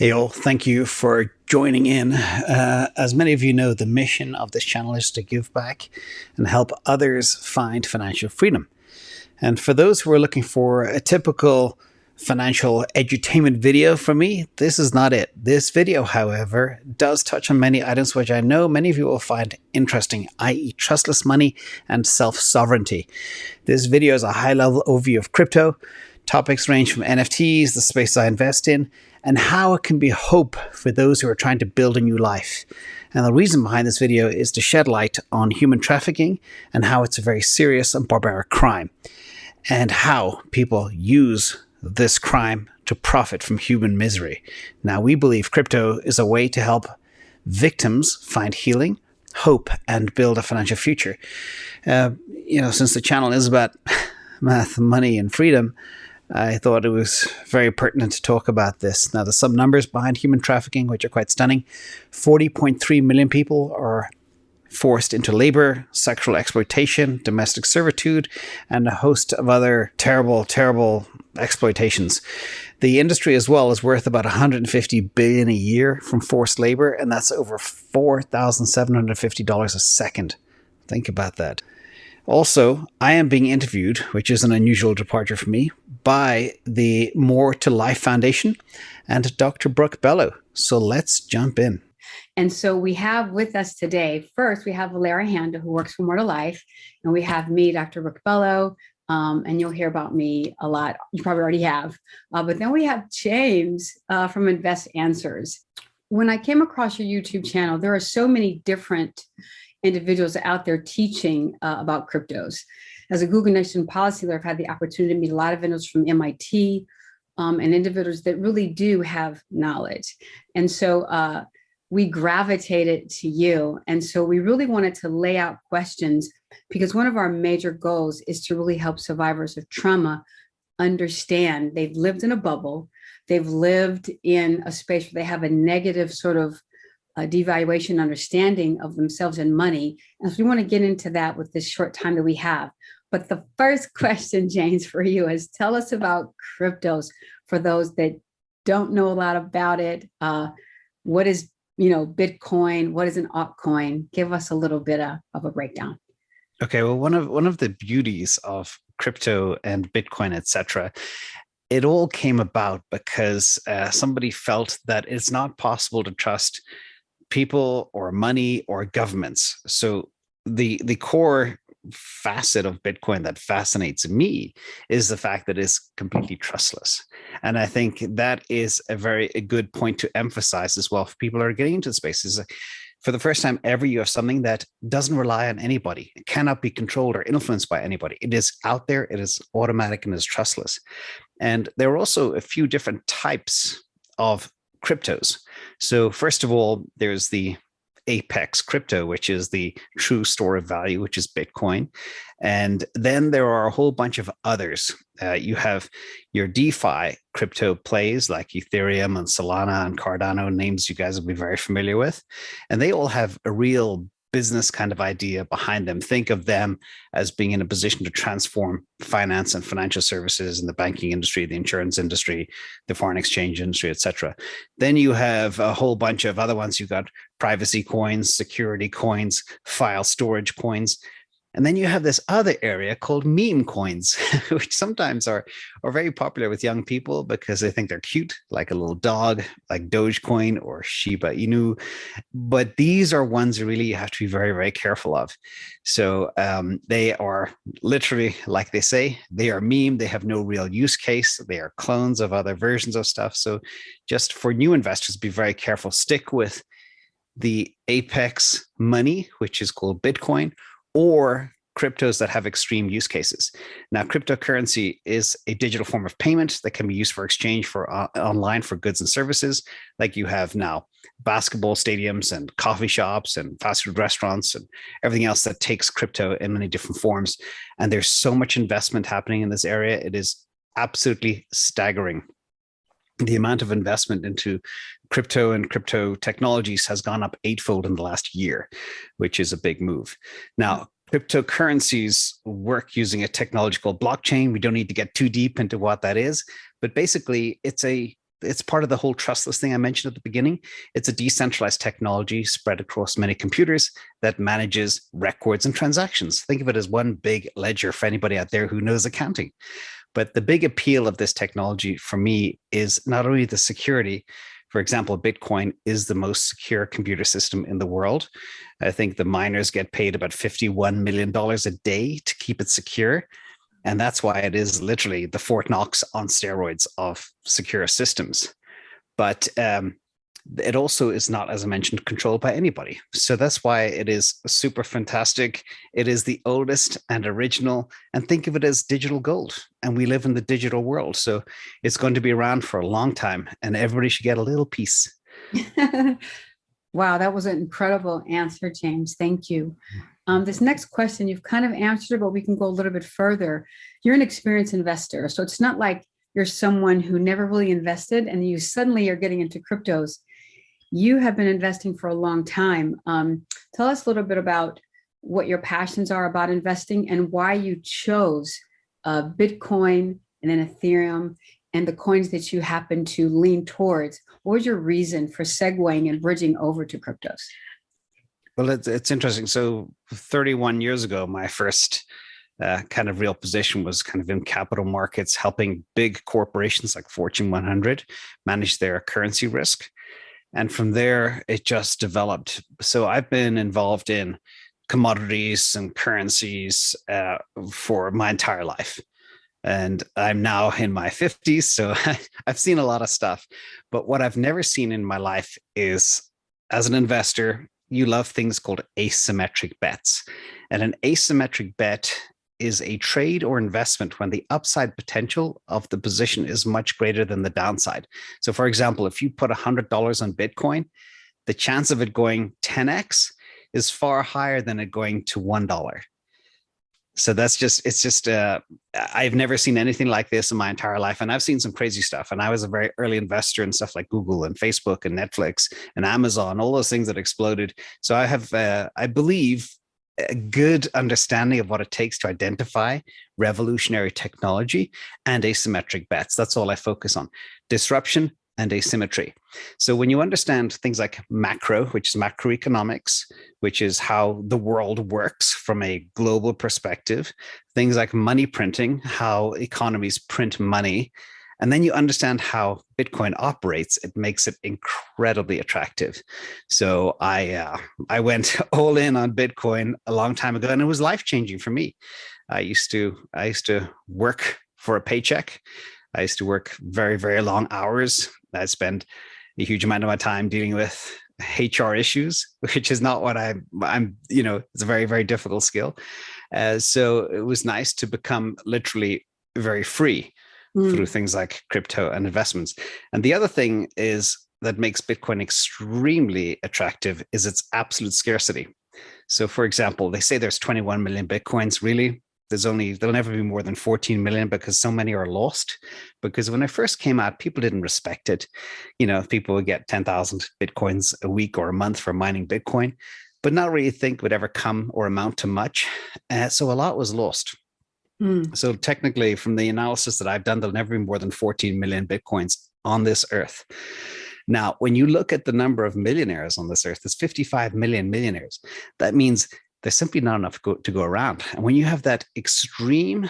Hey all, thank you for joining in. As many of you know, the mission of this channel is to give back and help others find financial freedom. And for those who are looking for a typical financial edutainment video from me, this is not it. This video, however, does touch on many items which I know many of you will find interesting, i.e. trustless money and self-sovereignty. This video is a high-level overview of crypto. Topics range from NFTs, the space I invest in, and how it can be hope for those who are trying to build a new life. And the reason behind this video is to shed light on human trafficking and how it's a very serious and barbaric crime, and how people use this crime to profit from human misery. Now, we believe crypto is a way to help victims find healing, hope, and build a financial future. Since the channel is about math, money, and freedom, I thought it was very pertinent to talk about this. Now, there's some numbers behind human trafficking, which are quite stunning. 40.3 million people are forced into labor, sexual exploitation, domestic servitude, and a host of other terrible, terrible exploitations. The industry as well is worth about $150 billion a year from forced labor, and that's over $4,750 a second. Think about that. Also, I am being interviewed, which is an unusual departure for me, by the More to Life Foundation and Dr. Brook Bello. So let's jump in. And so we have with us today, first, we have Valeria who works for More to Life, and we have me, Dr. Brook Bello, and you'll hear about me a lot. You probably already have. But then we have James from Invest Answers. When I came across your YouTube channel, there are so many different individuals out there teaching about cryptos. As a Google Nation policy leader, I've had the opportunity to meet a lot of individuals from MIT and individuals that really do have knowledge. And so we gravitated to you. And so we really wanted to lay out questions because one of our major goals is to really help survivors of trauma understand they've lived in a bubble. They've lived in a space where they have a negative sort of a devaluation understanding of themselves and money. And so we want to get into that with this short time that we have. But the first question, James, for you is tell us about cryptos for those that don't know a lot about it. What is, Bitcoin? What is an altcoin? Give us a little bit of a breakdown. Okay, well, one of the beauties of crypto and Bitcoin, etc., it all came about because somebody felt that it's not possible to trust people or money or governments. So the core facet of Bitcoin that fascinates me is the fact that it's completely trustless. And I think that is a very good point to emphasize as well for people who are getting into the space. Is for the first time ever, you have something that doesn't rely on anybody. It cannot be controlled or influenced by anybody. It is out there, it is automatic, and is trustless. And there are also a few different types of cryptos. So first of all, there's the Apex crypto, which is the true store of value, which is Bitcoin. And then there are a whole bunch of others. You have your DeFi crypto plays like Ethereum and Solana and Cardano, names you guys will be very familiar with. And they all have a real business kind of idea behind them. Think of them as being in a position to transform finance and financial services in the banking industry, the insurance industry, the foreign exchange industry, etc. Then you have a whole bunch of other ones. You've got privacy coins, security coins, file storage coins. And then you have this other area called meme coins, which sometimes are very popular with young people because they think they're cute, like a little dog, like Dogecoin or Shiba Inu. But these are ones you really have to be very, very careful of. So they are literally, like they say, they are meme. They have no real use case. They are clones of other versions of stuff. So just for new investors, be very careful. Stick with the Apex money, which is called Bitcoin, or cryptos that have extreme use cases. Now, cryptocurrency is a digital form of payment that can be used for exchange for online for goods and services, like you have now basketball stadiums and coffee shops and fast food restaurants and everything else that takes crypto in many different forms. And there's so much investment happening in this area. It is absolutely staggering. The amount of investment into crypto and crypto technologies has gone up eightfold in the last year, which is a big move. Now, cryptocurrencies work using a technology called blockchain. We don't need to get too deep into what that is, but basically it's a it's part of the whole trustless thing I mentioned at the beginning. It's a decentralized technology spread across many computers that manages records and transactions. Think of it as one big ledger for anybody out there who knows accounting. But the big appeal of this technology for me is not only the security. For example, Bitcoin is the most secure computer system in the world. I think the miners get paid about $51 million a day to keep it secure. And that's why it is literally the Fort Knox on steroids of secure systems. But it also is not, as I mentioned, controlled by anybody. So that's why it is super fantastic. It is the oldest and original, and think of it as digital gold. And we live in the digital world. So it's going to be around for a long time, and everybody should get a little piece. Wow, that was an incredible answer, James. Thank you. This next question, you've kind of answered, but we can go a little bit further. You're an experienced investor, so it's not like you're someone who never really invested and you suddenly are getting into cryptos. You have been investing for a long time. Tell us a little bit about what your passions are about investing and why you chose Bitcoin and then Ethereum and the coins that you happen to lean towards. What was your reason for segueing and bridging over to cryptos? Well, it's interesting. So 31 years ago, my first kind of real position was kind of in capital markets, helping big corporations like Fortune 100 manage their currency risk. And from there, it just developed. So I've been involved in commodities and currencies for my entire life. And I'm now in my 50s, so I've seen a lot of stuff. But what I've never seen in my life is, as an investor, you love things called asymmetric bets. And an asymmetric bet is a trade or investment when the upside potential of the position is much greater than the downside. So for example, if you put $100 on Bitcoin, the chance of it going 10x is far higher than it going to $1. So I've never seen anything like this in my entire life. And I've seen some crazy stuff. And I was a very early investor in stuff like Google and Facebook and Netflix and Amazon, all those things that exploded. So I have, I believe, a good understanding of what it takes to identify revolutionary technology and asymmetric bets. That's all I focus on: disruption and asymmetry. So when you understand things like macro, which is macroeconomics, which is how the world works from a global perspective, things like money printing, how economies print money, and then you understand how Bitcoin operates, it makes it incredibly attractive. So I went all in on Bitcoin a long time ago, and it was life-changing for me. I used to work for a paycheck. I used to work very, very long hours. I spend a huge amount of my time dealing with HR issues, which is not what I'm, it's a very, very difficult skill. So it was nice to become literally very free through things like crypto and investments. And the other thing is that makes Bitcoin extremely attractive is its absolute scarcity. So for example, they say there's 21 million Bitcoins. Really, there'll never be more than 14 million because so many are lost. Because when it first came out, people didn't respect it. People would get 10,000 Bitcoins a week or a month for mining Bitcoin, but not really think it would ever come or amount to much. So a lot was lost. So technically, from the analysis that I've done, there'll never be more than 14 million Bitcoins on this earth. Now, when you look at the number of millionaires on this earth, there's 55 million millionaires. That means there's simply not enough to go around. And when you have that extremely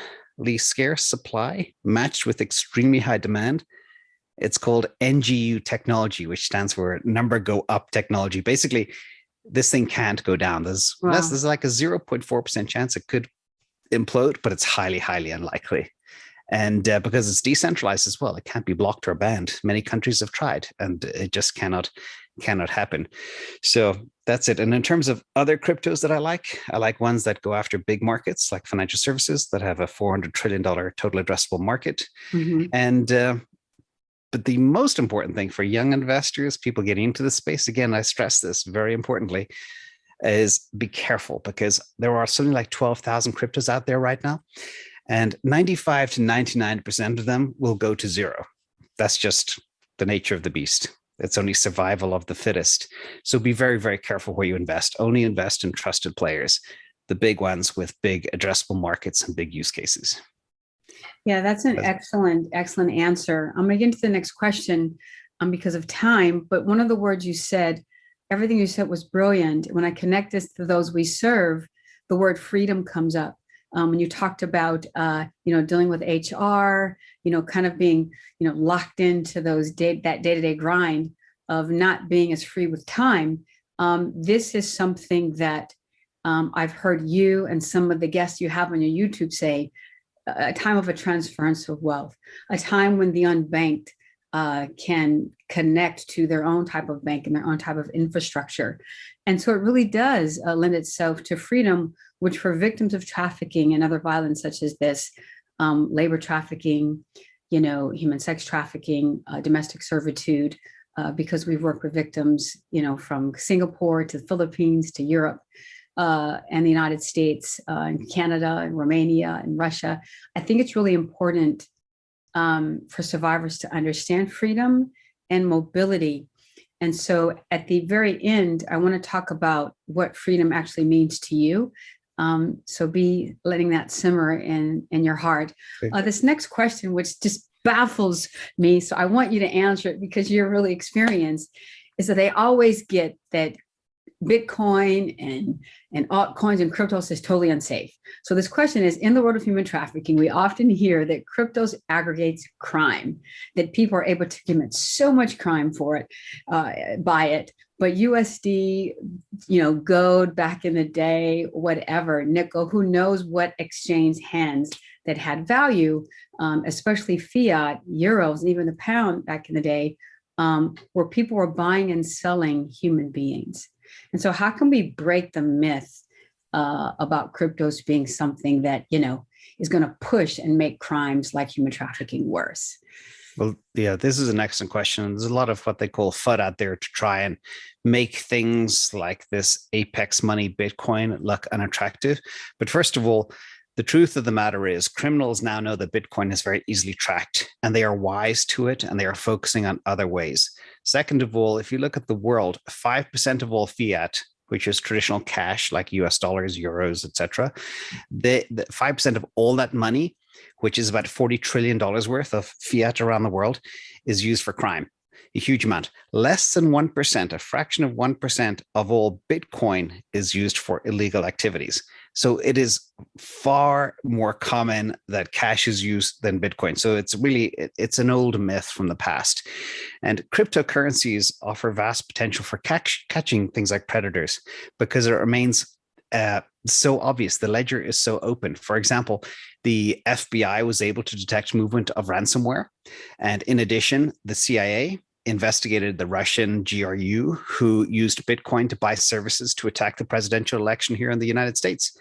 scarce supply matched with extremely high demand, it's called NGU technology, which stands for number go up technology. Basically, this thing can't go down. There's like a 0.4% chance it could implode, but it's highly, highly unlikely. And because it's decentralized as well, it can't be blocked or banned. Many countries have tried, and it just cannot happen. So that's it. And in terms of other cryptos that I like ones that go after big markets like financial services that have a $400 trillion total addressable market. And but the most important thing for young investors, people getting into the space, again, I stress this very importantly, is be careful, because there are something like 12,000 cryptos out there right now. And 95 to 99% of them will go to zero. That's just the nature of the beast. It's only survival of the fittest. So be very, very careful where you invest. Only invest in trusted players, the big ones with big addressable markets and big use cases. Yeah, that's an excellent answer. I'm going to get into the next question because of time. But one of the words you said, everything you said was brilliant. When I connect this to those we serve, the word freedom comes up. When you talked about, dealing with HR, kind of being, locked into that day-to-day grind of not being as free with time. This is something that I've heard you and some of the guests you have on your YouTube say, a time of a transference of wealth, a time when the unbanked can connect to their own type of bank and their own type of infrastructure. And so it really does lend itself to freedom, which for victims of trafficking and other violence such as this, labor trafficking, human sex trafficking, domestic servitude, because we've worked with victims, from Singapore to the Philippines to Europe, and the United States, and Canada and Romania and Russia. I think it's really important for survivors to understand freedom and mobility. And so at the very end, I want to talk about what freedom actually means to you. So be letting that simmer in your heart. This next question, which just baffles me, so I want you to answer it because you're really experienced, is that they always get that Bitcoin and altcoins and cryptos is totally unsafe. So this question is, in the world of human trafficking, we often hear that cryptos aggregates crime, that people are able to commit so much crime for it, by it. But USD, gold back in the day, whatever, nickel, who knows what exchange hands that had value, especially fiat, euros, and even the pound back in the day, where people were buying and selling human beings. And so how can we break the myth about cryptos being something that, is going to push and make crimes like human trafficking worse? Well, yeah, this is an excellent question. There's a lot of what they call FUD out there to try and make things like this Apex money Bitcoin look unattractive. But first of all, the truth of the matter is criminals now know that Bitcoin is very easily tracked and they are wise to it and they are focusing on other ways. Second of all, if you look at the world, 5% of all fiat, which is traditional cash like US dollars, euros, etc., the 5% of all that money, which is about $40 trillion worth of fiat around the world, is used for crime. A huge amount. Less than 1%, a fraction of 1% of all Bitcoin is used for illegal activities. So it is far more common that cash is used than Bitcoin. So it's an old myth from the past. And cryptocurrencies offer vast potential for catching things like predators because it remains so obvious. The ledger is so open. For example, the FBI was able to detect movement of ransomware. And in addition, the CIA investigated the Russian GRU who used Bitcoin to buy services to attack the presidential election here in the United States.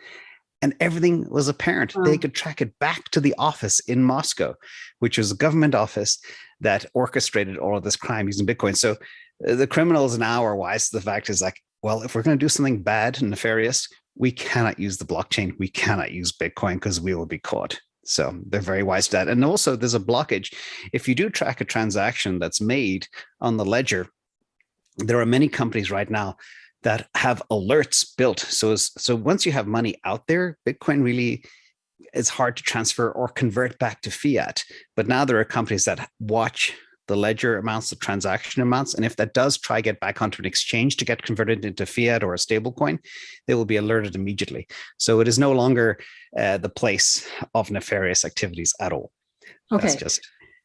And everything was apparent. They could track it back to the office in Moscow, which was a government office that orchestrated all of this crime using Bitcoin. So the criminals now are wise to the fact is like, well, if we're going to do something bad and nefarious, we cannot use the blockchain. We cannot use Bitcoin because we will be caught. So they're very wise to that. And also there's a blockage. If you do track a transaction that's made on the ledger, there are many companies right now that have alerts built. So once you have money out there, Bitcoin really is hard to transfer or convert back to fiat. But now there are companies that watch the ledger amounts, the transaction amounts. And if that does try get back onto an exchange to get converted into fiat or a stable coin, they will be alerted immediately. So it is no longer the place of nefarious activities at all. Okay.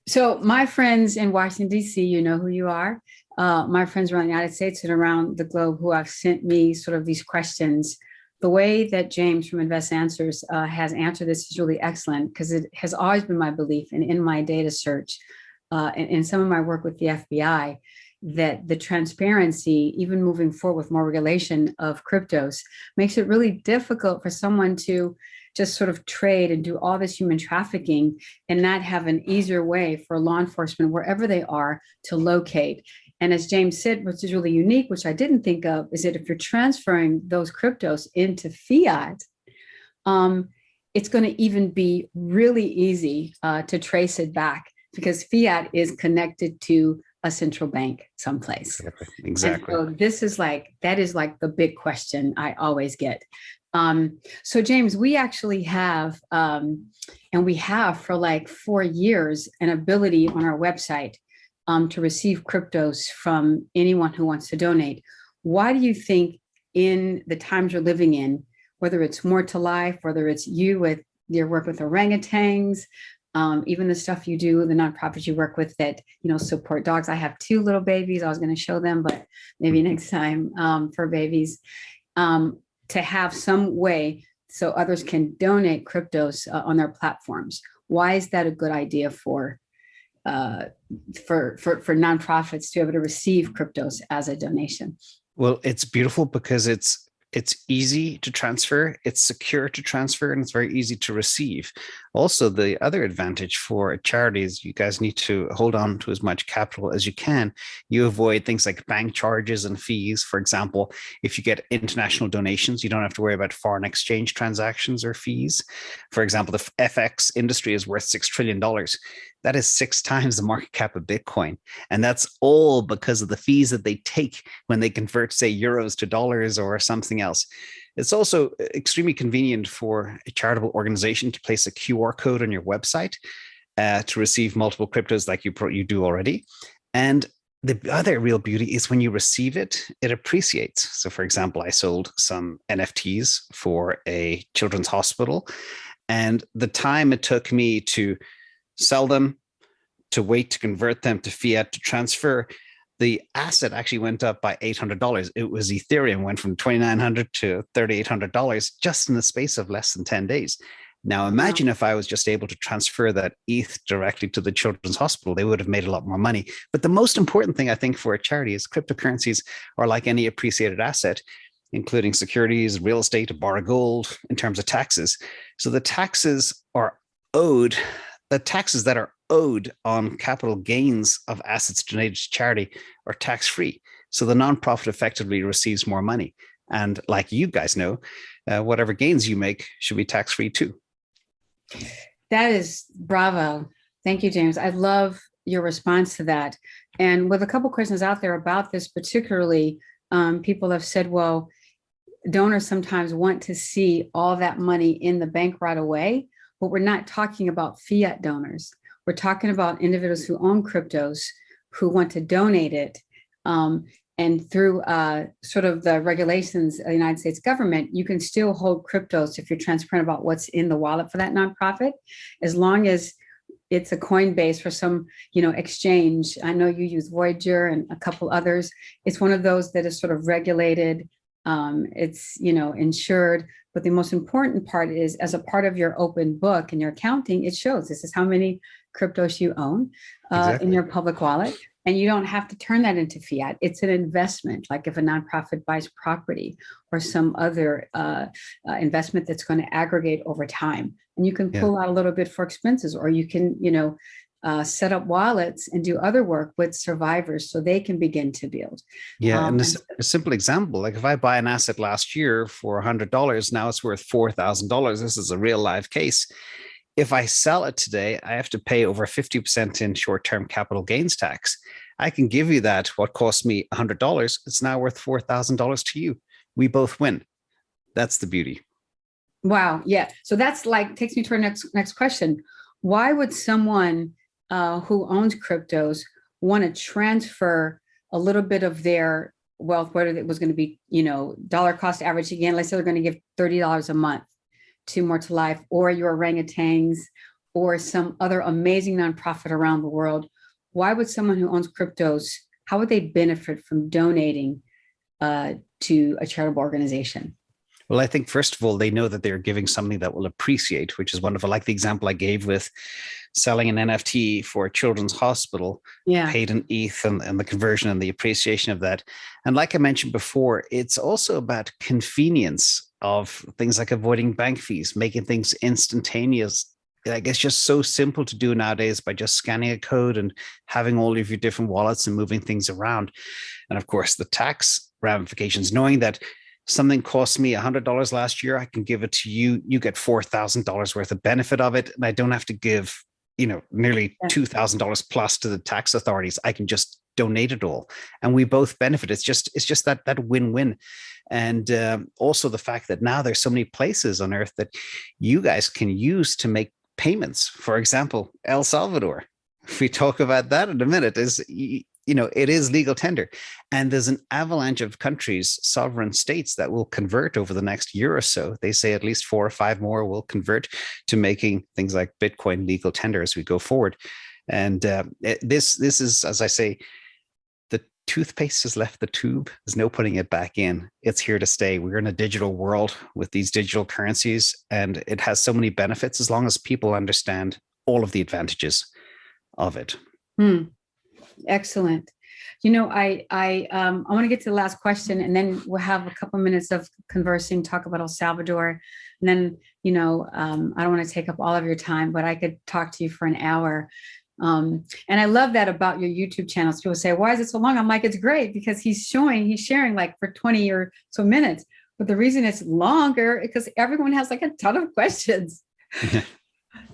So my friends in Washington, D.C., you know who you are. My friends around the United States and around the globe who have sent me sort of these questions. The way that James from Invest Answers has answered this is really excellent because it has always been my belief and in my data search and some of my work with the FBI, that the transparency, even moving forward with more regulation of cryptos, makes it really difficult for someone to just sort of trade and do all this human trafficking and not have an easier way for law enforcement, wherever they are, to locate. And as James said, which is really unique, which I didn't think of, is that if you're transferring those cryptos into fiat, it's going to even be really easy to trace it back, because fiat is connected to a central bank someplace. Exactly. And so that is like the big question I always get. So James, we actually have, and we have for like 4 years, an ability on our website to receive cryptos from anyone who wants to donate. Why do you think in the times you're living in, whether it's More to Life, whether it's you with your work with orangutans, even the stuff you do, the nonprofits you work with that, support dogs. I have 2 little babies. I was going to show them, but maybe next time for babies, to have some way so others can donate cryptos on their platforms. Why is that a good idea for nonprofits to be able to receive cryptos as a donation? Well, it's beautiful because it's easy to transfer, it's secure to transfer, and it's very easy to receive. Also, the other advantage for a charity is you guys need to hold on to as much capital as you can. You avoid things like bank charges and fees. For example, if you get international donations, you don't have to worry about foreign exchange transactions or fees. For example, the FX industry is worth $6 trillion. That is 6 times the market cap of Bitcoin. And that's all because of the fees that they take when they convert, say, euros to dollars or something else. It's also extremely convenient for a charitable organization to place a QR code on your website to receive multiple cryptos like you do already. And the other real beauty is when you receive it, it appreciates. So, for example, I sold some NFTs for a children's hospital, and the time it took me to sell them, to wait to convert them to fiat, to transfer, the asset actually went up by $800. It was Ethereum, went from $2,900 to $3,800 just in the space of less than 10 days. Now, imagine if I was just able to transfer that ETH directly to the children's hospital, they would have made a lot more money. But the most important thing, I think, for a charity is cryptocurrencies are like any appreciated asset, including securities, real estate, a bar of gold, in terms of taxes. So the taxes that are owed on capital gains of assets donated to charity are tax-free. So the nonprofit effectively receives more money. And like you guys know, whatever gains you make should be tax-free too. That is bravo. Thank you, James. I love your response to that. And with a couple questions out there about this, particularly, people have said, well, donors sometimes want to see all that money in the bank right away, but we're not talking about fiat donors. We're talking about individuals who own cryptos who want to donate it. And through sort of the regulations of the United States government, you can still hold cryptos if you're transparent about what's in the wallet for that nonprofit, as long as it's a Coinbase for some, exchange. I know you use Voyager and a couple others. It's one of those that is sort of regulated. It's, insured. But the most important part is, as a part of your open book and your accounting, it shows this is how many cryptos you own in your public wallet. And you don't have to turn that into fiat. It's an investment, like if a nonprofit buys property or some other investment that's going to aggregate over time. And you can pull out a little bit for expenses, or you can, set up wallets and do other work with survivors so they can begin to build. And a simple example, like if I buy an asset last year for $100, now it's worth $4,000. This is a real live case. If I sell it today, I have to pay over 50% in short-term capital gains tax. I can give you that, what cost me $100, it's now worth $4,000 to you. We both win. That's the beauty. Wow. Yeah. So that's takes me to our next question. Why would someone who owns cryptos want to transfer a little bit of their wealth, whether it was going to be, dollar cost average again, let's say they're going to give $30 a month to More to Life or your orangutans or some other amazing nonprofit around the world? Why would someone who owns cryptos, how would they benefit from donating to a charitable organization? Well, I think, first of all, they know that they're giving something that will appreciate, which is wonderful. Like the example I gave with selling an NFT for a children's hospital, paid in ETH and the conversion and the appreciation of that. And like I mentioned before, it's also about convenience of things like avoiding bank fees, making things instantaneous. Like it's just so simple to do nowadays by just scanning a code and having all of your different wallets and moving things around. And of course, the tax ramifications, knowing that something cost me $100 last year, I can give it to you. You get $4,000 worth of benefit of it. And I don't have to give, nearly $2,000 plus to the tax authorities. I can just donate it all, and we both benefit. It's just that win-win. And also the fact that now there's so many places on earth that you guys can use to make payments. For example, El Salvador, if we talk about that in a minute, is, it is legal tender. And there's an avalanche of countries, sovereign states, that will convert over the next year or so. They say at least 4 or 5 more will convert to making things like Bitcoin legal tender as we go forward. And this is, as I say, the toothpaste has left the tube. There's no putting it back in. It's here to stay. We're in a digital world with these digital currencies, and it has so many benefits as long as people understand all of the advantages of it. Excellent. I want to get to the last question, and then we'll have a couple minutes of conversing, talk about El Salvador. And then, I don't want to take up all of your time, but I could talk to you for an hour. And I love that about your YouTube channels. People say, why is it so long? I'm like, it's great because he's sharing like for 20 or so minutes. But the reason it's longer is because everyone has like a ton of questions.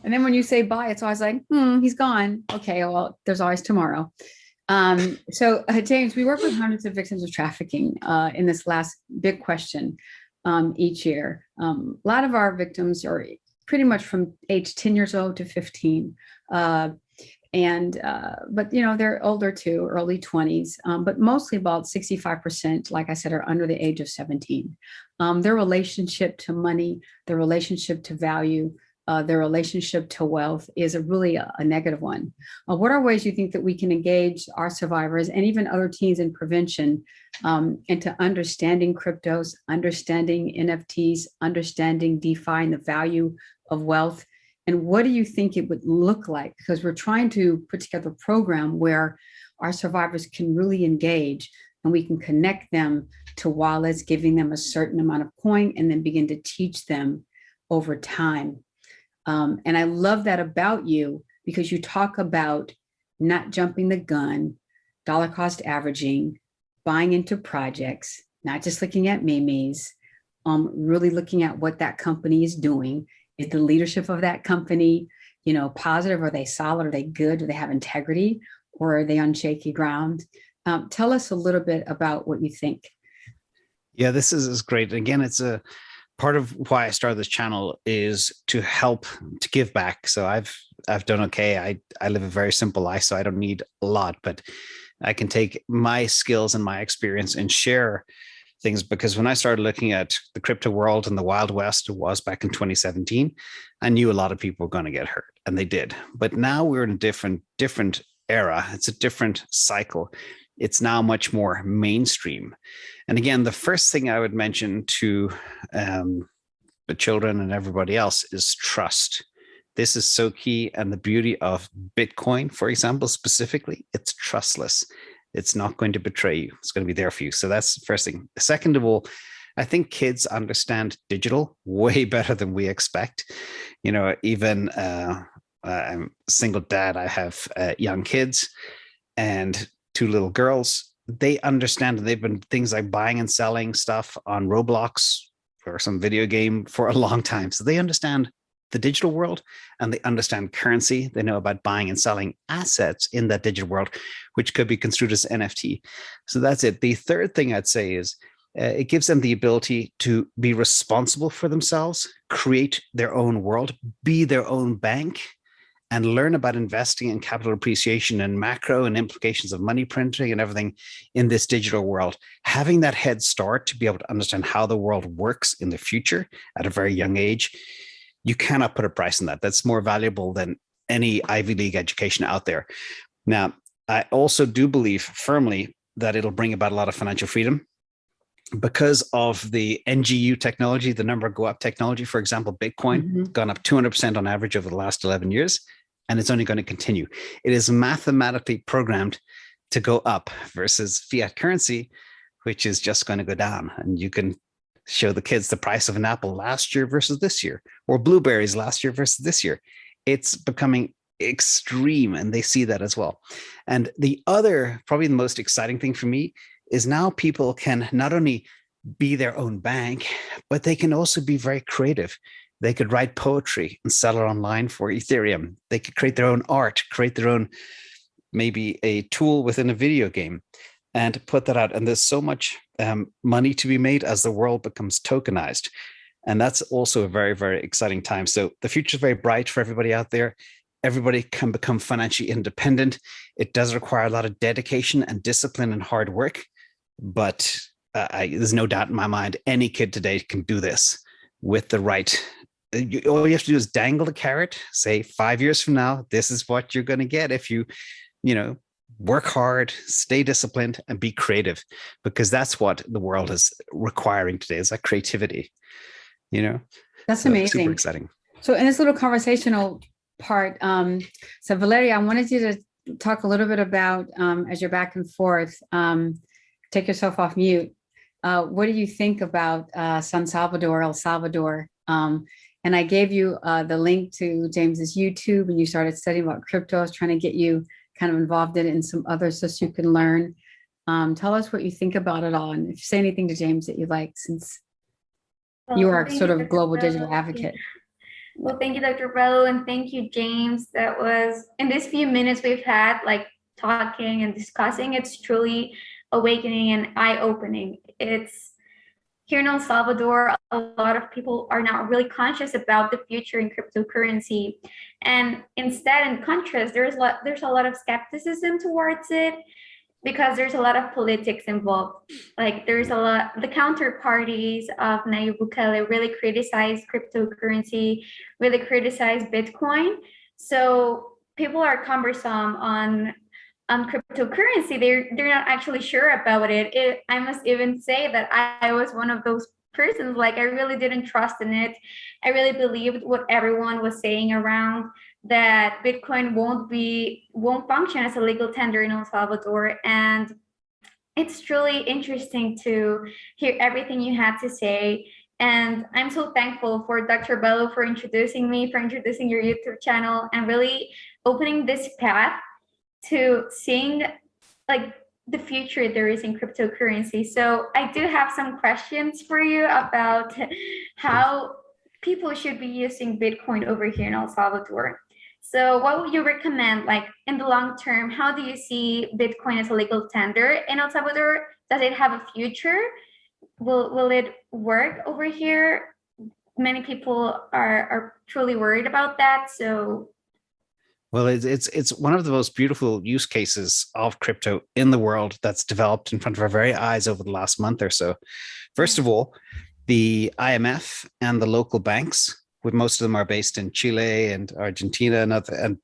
And then when you say bye, it's always like, he's gone. Okay, well, there's always tomorrow. So James, we work with hundreds of victims of trafficking in this last big question each year. A lot of our victims are pretty much from age 10 years old to 15. But they're older too, early 20s, but mostly about 65%, like I said, are under the age of 17. Their relationship to money, their relationship to value, their relationship to wealth is really a negative one. What are ways you think that we can engage our survivors and even other teens in prevention into understanding cryptos, understanding NFTs, understanding DeFi and the value of wealth? And what do you think it would look like? Because we're trying to put together a program where our survivors can really engage and we can connect them to wallets, giving them a certain amount of coin, and then begin to teach them over time. And I love that about you because you talk about not jumping the gun, dollar cost averaging, buying into projects, not just looking at memes, really looking at what that company is doing. Is the leadership of that company, positive? Are they solid? Are they good? Do they have integrity? Or are they on shaky ground? Tell us a little bit about what you think. Yeah, this is great. Again, it's a part of why I started this channel is to help, to give back. So I've done okay. I live a very simple life, so I don't need a lot, but I can take my skills and my experience and share things, because when I started looking at the crypto world and the Wild West, it was back in 2017, I knew a lot of people were going to get hurt, and they did. But now we're in a different era. It's a different cycle. It's now much more mainstream. And again, the first thing I would mention to the children and everybody else is trust. This is so key. And the beauty of Bitcoin, for example, specifically, it's trustless. It's not going to betray you. It's going to be there for you. So that's the first thing. Second of all, I think kids understand digital way better than we expect. Even I'm a single dad. I have young kids and 2 little girls. They understand, and they've been things like buying and selling stuff on Roblox or some video game for a long time. So they understand the digital world and they understand currency. They know about buying and selling assets in that digital world, which could be construed as NFT. So that's it. The third thing I'd say is it gives them the ability to be responsible for themselves, create their own world, be their own bank, and learn about investing and capital appreciation and macro and implications of money printing and everything in this digital world. Having that head start to be able to understand how the world works in the future at a very young age, you cannot put a price on that. That's more valuable than any Ivy League education out there. Now, I also do believe firmly that it'll bring about a lot of financial freedom because of the NGU technology, the number go up technology. For example, Bitcoin gone up 200% on average over the last 11 years, and it's only going to continue. It is mathematically programmed to go up versus fiat currency, which is just going to go down. And you can show the kids the price of an apple last year versus this year, or blueberries last year versus this year. It's becoming extreme, and they see that as well. And the other, probably the most exciting thing for me, is now people can not only be their own bank, but they can also be very creative. They could write poetry and sell it online for Ethereum. They could create their own art, create their own maybe a tool within a video game, and put that out. And there's so much money to be made as the world becomes tokenized. And that's also a very, very exciting time. So the future is very bright for everybody out there. Everybody can become financially independent. It does require a lot of dedication and discipline and hard work, but there's no doubt in my mind any kid today can do this with the right. All you have to do is dangle the carrot, say 5 years from now, this is what you're going to get if you work hard, stay disciplined, and be creative, because that's what the world is requiring today, is that creativity. That's amazing. Super exciting. So in this little conversational part, so Valeria, I wanted you to talk a little bit about, as you're back and forth, take yourself off mute. What do you think about San Salvador, El Salvador? And I gave you the link to James's YouTube, and you started studying about crypto. I was trying to get you kind of involved in it and some others so you can learn. Tell us what you think about it all, and if you say anything to James that you like, since you are sort of global digital advocate. Well, thank you, Dr. Bellow, and thank you, James. That was, in these few minutes we've had, like, talking and discussing, it's truly awakening and eye-opening. It's here in El Salvador, a lot of people are not really conscious about the future in cryptocurrency. And instead, in contrast, there's a lot of skepticism towards it, because there's a lot of politics involved. Like, there's a lot, the counterparties of Nayib Bukele really criticize cryptocurrency, really criticize Bitcoin. So people are cumbersome on cryptocurrency. They're not actually sure about it. I must even say that I was one of those persons. Like, I really didn't trust in it. I really believed what everyone was saying around, that Bitcoin won't function as a legal tender in El Salvador. And it's truly interesting to hear everything you had to say. And I'm so thankful for Dr. Bello for introducing me, for introducing your YouTube channel, and really opening this path to seeing, like, the future there is in cryptocurrency. So I do have some questions for you about how people should be using Bitcoin over here in El Salvador. So what would you recommend, like, in the long term? How do you see Bitcoin as a legal tender in El Salvador? Does it have a future? Will it work over here? Many people are truly worried about that. So, well, it's one of the most beautiful use cases of crypto in the world that's developed in front of our very eyes over the last month or so. First of all, the IMF and the local banks, with most of them are based in Chile and Argentina and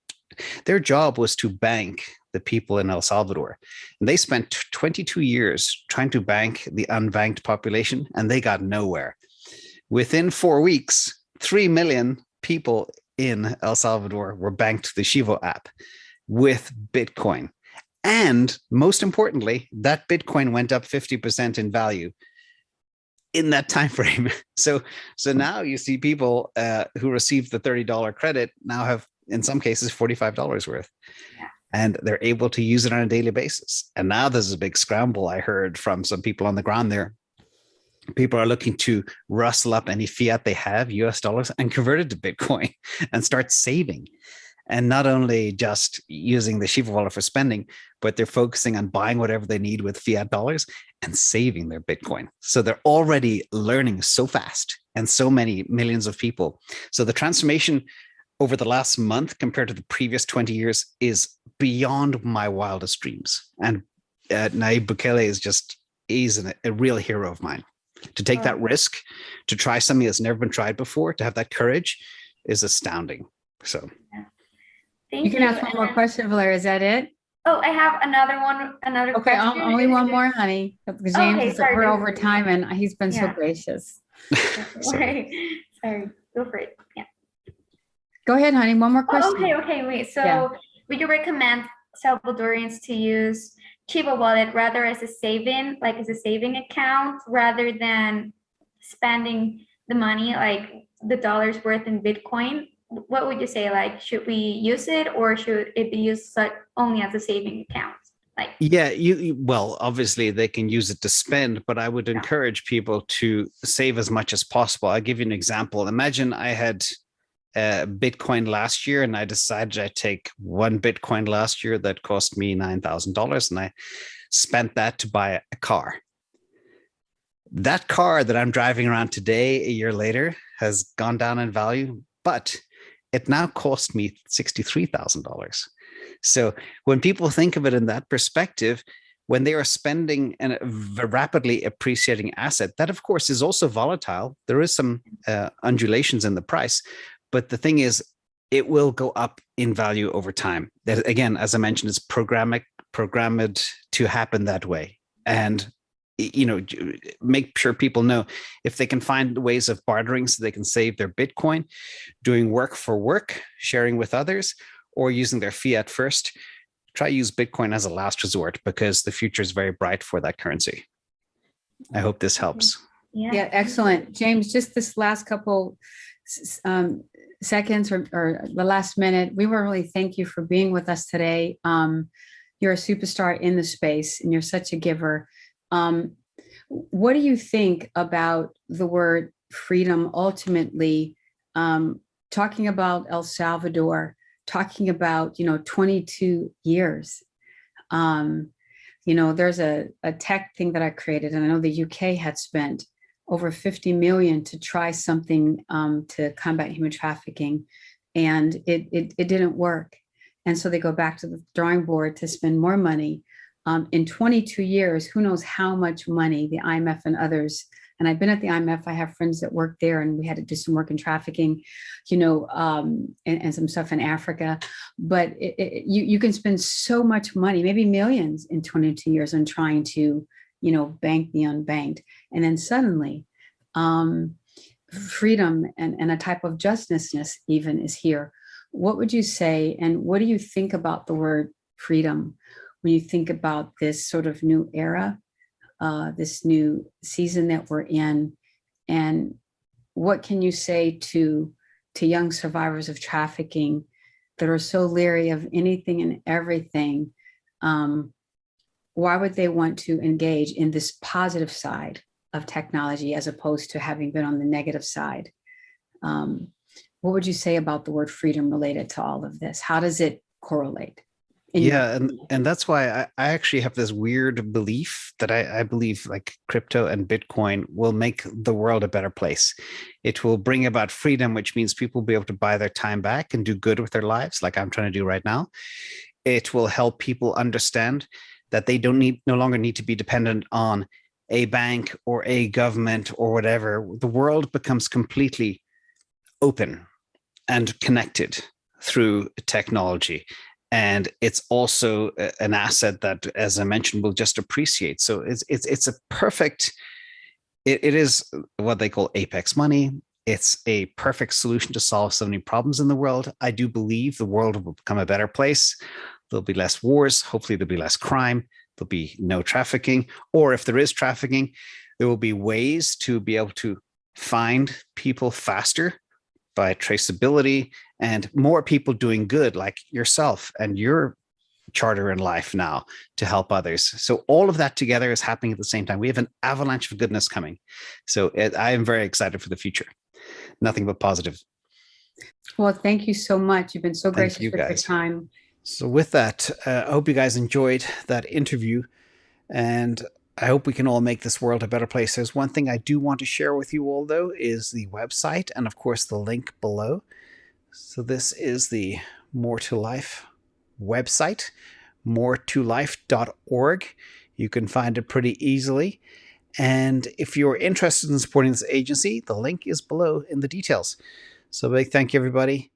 their job was to bank the people in El Salvador. And they spent 22 years trying to bank the unbanked population, and they got nowhere. Within 4 weeks, 3 million people in El Salvador were banked the Chivo app with Bitcoin. And most importantly, that Bitcoin went up 50% in value in that time frame. So now you see people who received the $30 credit now have, in some cases, $45 worth. yeah. And they're able to use it on a daily basis. And now there's a big scramble. I heard from some people on the ground there. People are looking to rustle up any fiat they have, US dollars, and convert it to Bitcoin and start saving. And not only just using the Chivo wallet for spending, but they're focusing on buying whatever they need with fiat dollars and saving their Bitcoin. So they're already learning so fast, and so many millions of people. So the transformation over the last month compared to the previous 20 years is beyond my wildest dreams. And Nayib Bukele is a real hero of mine. To take that risk, to try something that's never been tried before, to have that courage is astounding. So Thank You can ask one more question, Valeria. Is that it? Oh, I have another one. Okay, question. only one more, honey. Because James Okay, is sorry. we're over time, and he's been so Yeah. gracious. Sorry, go for it. Yeah. Go ahead, honey. One more question. Okay, wait. So Yeah. would you recommend Salvadorians to use Chivo wallet rather as a saving account, rather than spending the money, like the dollars worth in Bitcoin? What would you say? Like, should we use it, or should it be used only as a saving account? Like, yeah, well, obviously they can use it to spend, but I would encourage people to save as much as possible. I'll give you an example. Imagine I had Bitcoin last year, and I decided I'd take one Bitcoin last year that cost me $9,000, and I spent that to buy a car. That car that I'm driving around today, a year later, has gone down in value, but it now cost me $63,000. So when people think of it in that perspective, when they are spending a rapidly appreciating asset, that of course is also volatile. There is some undulations in the price, but the thing is, it will go up in value over time. That, again, as I mentioned, it's programmed to happen that way. And make sure people know if they can find ways of bartering so they can save their Bitcoin, doing work for work, sharing with others, or using their fiat first, try use Bitcoin as a last resort, because the future is very bright for that currency. I hope this helps. Yeah, excellent. James, just this last couple seconds or the last minute, we want to really thank you for being with us today. You're a superstar in the space and you're such a giver. What do you think about the word freedom ultimately, talking about El Salvador, talking about, 22 years? There's a tech thing that I created, and I know the UK had spent over 50 million to try something to combat human trafficking, and it didn't work. And so they go back to the drawing board to spend more money. In 22 years, who knows how much money the IMF and others, and I've been at the IMF, I have friends that work there, and we had to do some work in trafficking, and some stuff in Africa. But you can spend so much money, maybe millions in 22 years on trying to, bank the unbanked. And then suddenly freedom and a type of justness even is here. What would you say, and what do you think about the word freedom when you think about this sort of new era, this new season that we're in? And what can you say to young survivors of trafficking that are so leery of anything and everything? Why would they want to engage in this positive side of technology as opposed to having been on the negative side? What would you say about the word freedom related to all of this? How does it correlate? And that's why I actually have this weird belief that I believe like crypto and Bitcoin will make the world a better place. It will bring about freedom, which means people will be able to buy their time back and do good with their lives, like I'm trying to do right now. It will help people understand that they no longer need to be dependent on a bank or a government or whatever. The world becomes completely open and connected through technology. And it's also an asset that, as I mentioned, will just appreciate. So it's a perfect, it is what they call apex money. It's a perfect solution to solve so many problems in the world. I do believe the world will become a better place. There'll be less wars. Hopefully there'll be less crime. There'll be no trafficking. Or if there is trafficking, there will be ways to be able to find people faster by traceability, and more people doing good like yourself and your charter in life now to help others. So all of that together is happening at the same time. We have an avalanche of goodness coming. So I am very excited for the future. Nothing but positive. Well, thank you so much. You've been so gracious with your time. So with that, I hope you guys enjoyed that interview, and I hope we can all make this world a better place. There's one thing I do want to share with you all, though, is the website and, of course, the link below. So this is the More to Life website, moretolife.org. You can find it pretty easily. And if you're interested in supporting this agency, the link is below in the details. So big thank you, everybody.